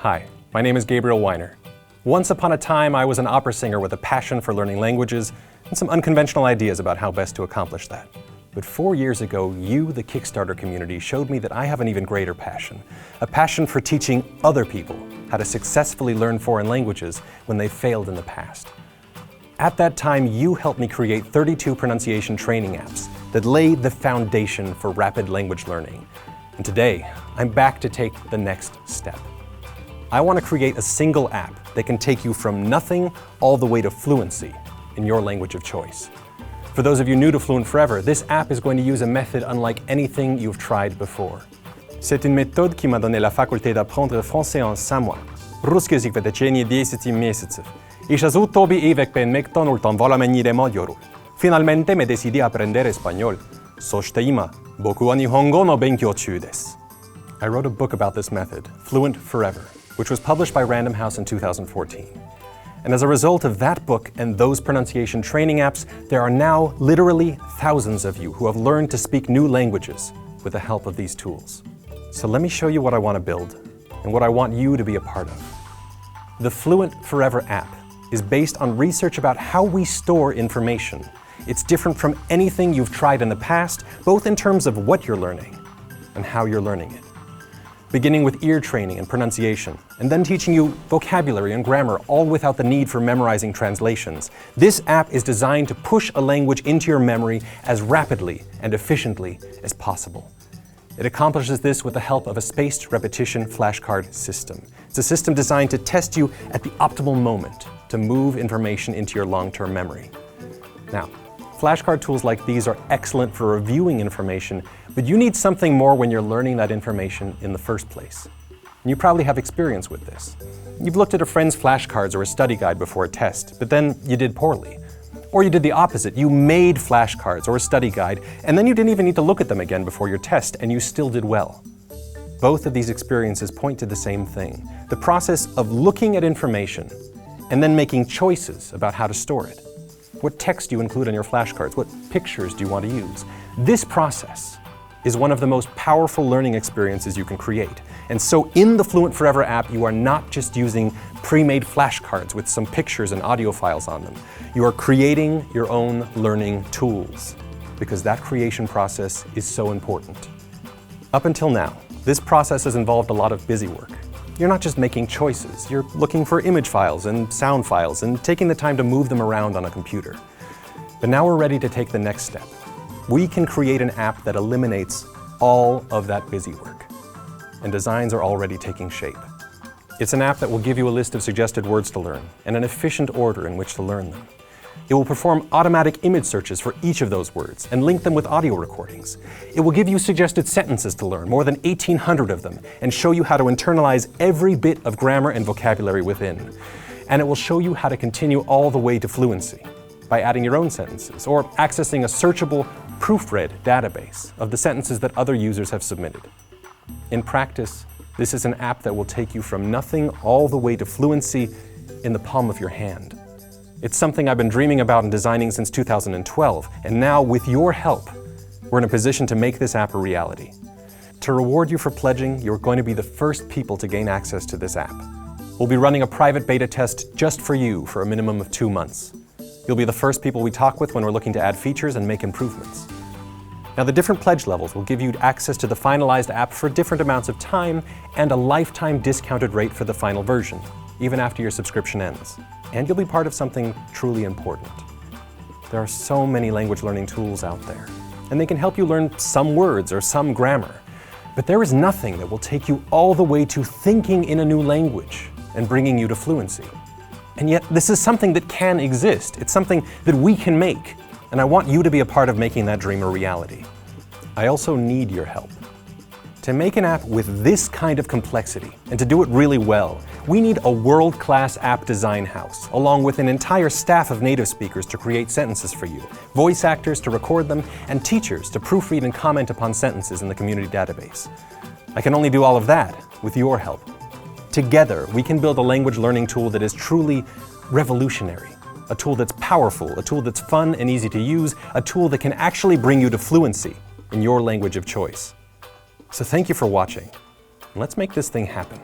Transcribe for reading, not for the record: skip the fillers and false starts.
Hi, my name is Gabriel Weiner. Once upon a time, I was an opera singer with a passion for learning languages and some unconventional ideas about how best to accomplish that. But 4 years ago, you, the Kickstarter community, showed me that I have an even greater passion, a passion for teaching other people how to successfully learn foreign languages when they failed in the past. At that time, you helped me create 32 pronunciation training apps that laid the foundation for rapid language learning. And today, I'm back to take the next step. I want to create a single app that can take you from nothing all the way to fluency in your language of choice. For those of you new to Fluent Forever, this app is going to use a method unlike anything you've tried before. C'est une méthode qui m'a donné la faculté d'apprendre français en 5 mois. Ruski jazyk w tечение 10 месяцев. I szazu tobi ivek pen mektonul ton volameni de modioru. Finalmente me decidí a aprender español. Soshite ima, boku wa nihongo no benkyou chū desu. I wrote a book about this method, Fluent Forever, which was published by Random House in 2014. And as a result of that book and those pronunciation training apps, there are now literally thousands of you who have learned to speak new languages with the help of these tools. So let me show you what I want to build and what I want you to be a part of. The Fluent Forever app is based on research about how we store information. It's different from anything you've tried in the past, both in terms of what you're learning and how you're learning it. Beginning with ear training and pronunciation, and then teaching you vocabulary and grammar, all without the need for memorizing translations. This app is designed to push a language into your memory as rapidly and efficiently as possible. It accomplishes this with the help of a spaced repetition flashcard system. It's a system designed to test you at the optimal moment to move information into your long-term memory. Now, flashcard tools like these are excellent for reviewing information, but you need something more when you're learning that information in the first place. And you probably have experience with this. You've looked at a friend's flashcards or a study guide before a test, but then you did poorly. Or you did the opposite. You made flashcards or a study guide, and then you didn't even need to look at them again before your test, and you still did well. Both of these experiences point to the same thing, the process of looking at information and then making choices about how to store it. What text do you include on your flashcards? What pictures do you want to use? This process is one of the most powerful learning experiences you can create. And so in the Fluent Forever app, you are not just using pre-made flashcards with some pictures and audio files on them. You are creating your own learning tools, because that creation process is so important. Up until now, this process has involved a lot of busy work. You're not just making choices, you're looking for image files and sound files and taking the time to move them around on a computer. But now we're ready to take the next step. We can create an app that eliminates all of that busy work. And designs are already taking shape. It's an app that will give you a list of suggested words to learn and an efficient order in which to learn them. It will perform automatic image searches for each of those words and link them with audio recordings. It will give you suggested sentences to learn, more than 1,800 of them, and show you how to internalize every bit of grammar and vocabulary within. And it will show you how to continue all the way to fluency by adding your own sentences or accessing a searchable, proofread database of the sentences that other users have submitted. In practice, this is an app that will take you from nothing all the way to fluency in the palm of your hand. It's something I've been dreaming about and designing since 2012, and now with your help, we're in a position to make this app a reality. To reward you for pledging, you're going to be the first people to gain access to this app. We'll be running a private beta test just for you for a minimum of 2 months. You'll be the first people we talk with when we're looking to add features and make improvements. Now, the different pledge levels will give you access to the finalized app for different amounts of time and a lifetime discounted rate for the final version, even after your subscription ends. And you'll be part of something truly important. There are so many language learning tools out there, and they can help you learn some words or some grammar. But there is nothing that will take you all the way to thinking in a new language and bringing you to fluency. And yet, this is something that can exist. It's something that we can make. And I want you to be a part of making that dream a reality. I also need your help. To make an app with this kind of complexity, and to do it really well, we need a world-class app design house, along with an entire staff of native speakers to create sentences for you, voice actors to record them, and teachers to proofread and comment upon sentences in the community database. I can only do all of that with your help. Together, we can build a language learning tool that is truly revolutionary. A tool that's powerful, a tool that's fun and easy to use, a tool that can actually bring you to fluency in your language of choice. So thank you for watching, and let's make this thing happen.